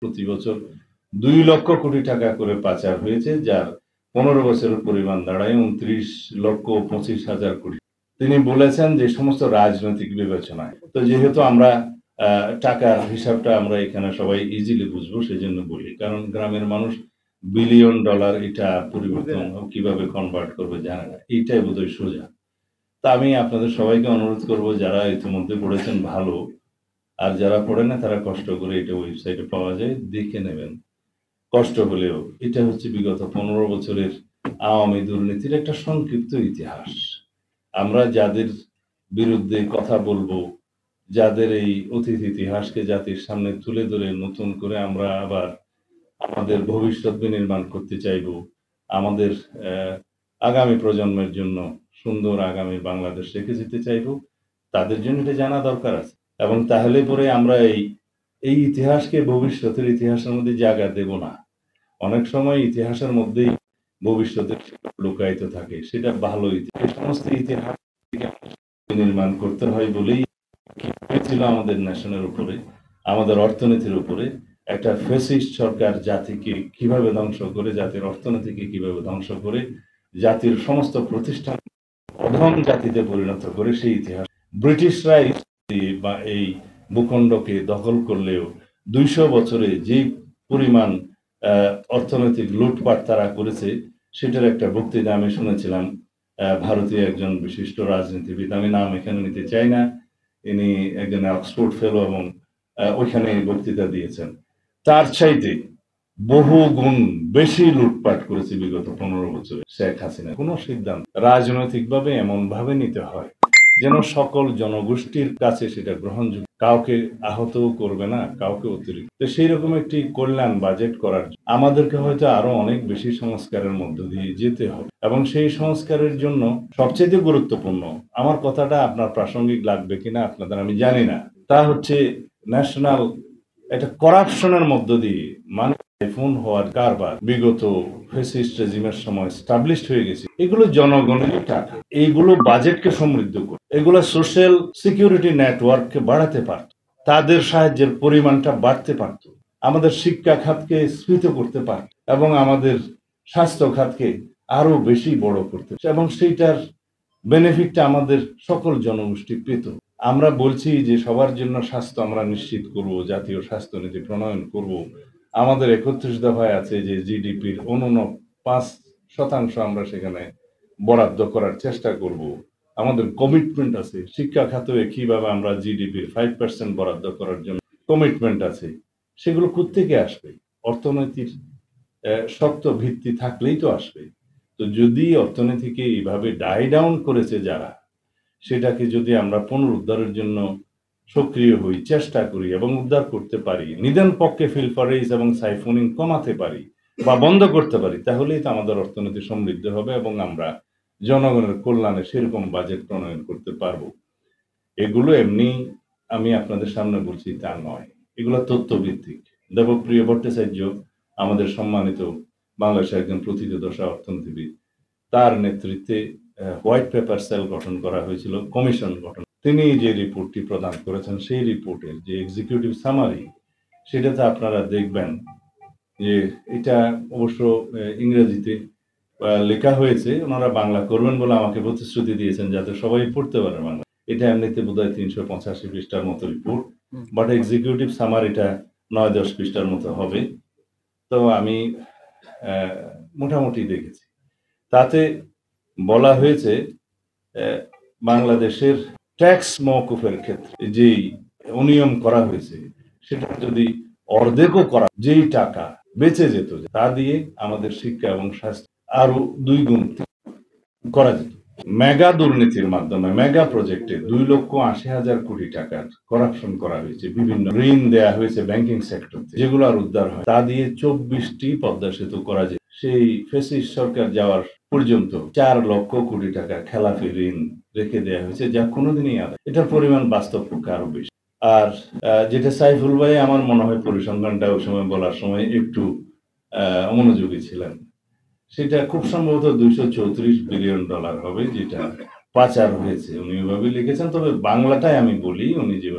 প্রতি বছর ২ লক্ষ কোটি টাকা করে পাচার হয়েছে, যার ১৫ বছরের পরিমাণ দাঁড়ায় ২৯,২৫,০০০ কোটি। তিনি বলেছেন যে সমস্ত রাজনৈতিক বিবেচনায়। তো যেহেতু আমরা টাকার হিসাবটা আমরা এখানে সবাই ইজিলি বুঝবো সেজন্য বলি। কারণ গ্রামের মানুষ বিলিয়ন ডলার এটা পরিবর্তন কিভাবে কনভার্ট করবে জানে না। এইটাই বোধহয় সোজা। তা আমি আপনাদের সবাইকে অনুরোধ করব যারা ইতিমধ্যে পড়েছেন ভালো, আর যারা পড়েন না তারা কষ্ট করে এটা ওয়েবসাইটে পাওয়া যায়, দেখে নেবেন। কষ্ট হলেও এটা হচ্ছে বিগত ১৫ বছরের আওয়ামী দুর্নীতির একটা সংক্ষিপ্ত ইতিহাস। আমরা যাদের বিরুদ্ধে কথা বলবো, যাদের এই অতীত ইতিহাসকে জাতির সামনে তুলে ধরে নতুন করে আমরা আবার আমাদের ভবিষ্যৎ বিনির্মাণ করতে চাইবো, আমাদের আগামী প্রজন্মের জন্য সুন্দর আগামী বাংলাদেশ রেখে যেতে চাইবো, তাদের জন্য এটা জানা দরকার আছে। এবং তাহলে পরে আমরা এই ইতিহাসকে ভবিষ্যতের ইতিহাসের মধ্যে জায়গা দেব না। অনেক সময় ইতিহাসের মধ্যেই ভবিষ্যতের লুকায়িত থাকে। সেটা ভালো ইতিহাস। সমস্ত ইতিহাস নির্মাণ করতে হয় বলেই ছিল আমাদের ন্যাশনের উপরে, আমাদের অর্থনীতির উপরে একটা ফ্যাসিস্ট সরকার জাতিকে কিভাবে ধ্বংস করে, জাতির অর্থনীতিকে কিভাবে ধ্বংস করে, জাতির সমস্ত প্রতিষ্ঠান অধম জাতিতে পরিণত করে সেই ইতিহাস। ব্রিটিশরা বা এই ভূখণ্ডকে দখল করলেও ২০০ বছরে যে পরিমাণ অর্থনৈতিক লুটপাট তারা করেছে সেটার একটা বক্তৃতা আমি শুনেছিলাম ভারতীয় একজন বিশিষ্ট রাজনীতিবিদ, আমি নাম এখানে নিতে চাই না, ইনি একজন অক্সফোর্ড ফেলো এবং ওইখানে বক্তৃতা দিয়েছেন। তার চাইতে বহু গুণ বেশি লুটপাট করেছে বিগত ১৫ বছরে শেখ হাসিনা। কোন সিদ্ধান্ত রাজনৈতিকভাবে এমন ভাবে নিতে হয় যেন সকল জনগোষ্ঠীর কাছে সেটা গ্রহণযোগ্য, কাউকে আহতও করবে না, কাউকে অতিরিক্ত। তো সেই রকম একটি কল্যাণ বাজেট করার আমাদেরকে হয়তো আরো অনেক বেশি সংস্কারের মধ্য দিয়ে যেতে হবে এবং সেই সংস্কারের জন্য সবচেয়ে গুরুত্বপূর্ণ, আমার কথাটা আপনার প্রাসঙ্গিক লাগবে কিনা আপনাদের আমি জানি না, তা হচ্ছে ন্যাশনাল একটা করাপশনের মধ্য দিয়ে মানুষ ফোন হওয়ার কারবার বিগত ফ্যাসিস্ট রেজিমের সময় স্টাবলিশড হয়ে গেছে। এগুলো জনগণের টাকা, এইগুলো বাজেটকে সমৃদ্ধ করে, এগুলো সোশ্যাল সিকিউরিটি নেটওয়ার্ককে বাড়াতে পারত, তাদের সাহায্যের পরিমাণটা বাড়তে পারত, আমাদের শিক্ষা খাতকে স্ফীত করতে পারত এবং আমাদের স্বাস্থ্য খাতকে আরো বেশি বড় করতে, এবং সেইটার বেনিফিটটা আমাদের সকল জনগোষ্ঠী পেত। আমরা বলছি যে সবার জন্য স্বাস্থ্য আমরা নিশ্চিত করব, জাতীয় স্বাস্থ্য নীতি প্রণয়ন করব, আমাদের ৩১ দফায় আছে যে জিডিপির ৫% আমরা সেখানে বরাদ্দ করার চেষ্টা করব, আমাদের কমিটমেন্ট আছে শিক্ষা খাতে কিভাবে আমরা জিডিপির ৫% বরাদ্দ করার জন্য কমিটমেন্ট আছে। সেগুলো কোত্থেকে আসবে? অর্থনীতির শক্ত ভিত্তি থাকলেই তো আসবে। তো যদি অর্থনীতিকে এইভাবে ডাই ডাউন করেছে যারা, সেটাকে যদি আমরা পুনরুদ্ধারের জন্য সক্রিয় হই, চেষ্টা করি এবং উদ্ধার করতে পারি, নিদেন পক্ষে ফিলফারেজ এবং সাইফোনিং কমাতে পারি বা বন্ধ করতে পারি, তাহলেই তো আমাদের অর্থনীতি সমৃদ্ধ হবে এবং আমরা জনগণের কল্যাণে সেরকম বাজেট প্রণয়ন করতে পারবো। এগুলো এমনি আমি আপনাদের সামনে বলছি তা নয়, এগুলো তথ্যভিত্তিক। দেবপ্রিয় ভট্টাচার্য আমাদের সম্মানিত বাংলাদেশের একজন প্রথিতযশা অর্থনীতিবিদ, তার নেতৃত্বে হোয়াইট পেপার সেল গঠন করা হয়েছিল, কমিশন গঠন। তিনি যে রিপোর্টটি প্রদান করেছেন সেই রিপোর্টের যে এক্সিকিউটিভ সামারি, সেটাতে আপনারা দেখবেন যে এটা অবশ্য ইংরেজিতে লেখা হয়েছে, ওনারা বাংলা করবেন বলে আমাকে প্রতিশ্রুতি দিয়েছেন যাতে সবাই পড়তে পারে বাংলা। এটা এমনিতে বোধহয় ৩৮৫ পৃষ্ঠার মতো রিপোর্ট, বাট এক্সিকিউটিভ সামারিটা ৯-১০ পৃষ্ঠার মতো হবে। তো আমি মোটামুটি দেখেছি, তাতে বলা হয়েছে বাংলাদেশের ট্যাক্স মওকুফের ক্ষেত্রে যেই অনিয়ম করা হয়েছে সেটা যদি অর্ধেকও করা, যেই টাকা বেঁচে যেত তা দিয়ে আমাদের শিক্ষা এবং স্বাস্থ্য আরো ২ গুণ করা যেত। মেগা দুর্নীতির মাধ্যমে মেগা প্রজেক্টে ২,৮০,০০০ কোটি টাকার করাপশন করা হয়েছে, বিভিন্ন ঋণ দেয়া হয়েছে ব্যাংকিং সেক্টর, যেগুলো আর উদ্ধার হয়, তা দিয়ে ২৪টি পদ্মা সেতু করা যায়। সেই ফ্যাসিস্ট সরকার যাওয়ার পর্যন্ত ৪,০০,০০,০০,০০০ টাকা খেলাফি ঋণ রেখে দেওয়া হয়েছে, যা কোনোদিনই আদায়, এটার পরিমাণ বাস্তব পক্ষে আরো বেশি। আর যেটা সাইফুল ভাই আমার মনে হয় পরিসংখ্যানটা ওই সময় বলার সময় একটু অমনোযোগী ছিলেন, সেটা খুব সম্ভবত $২৩৪ বিলিয়ন হবে যেটা পাচার হয়েছে, উনি ওইভাবে লিখেছেন। তবে বাংলাটাই আমি বলি, উনি যেভাবে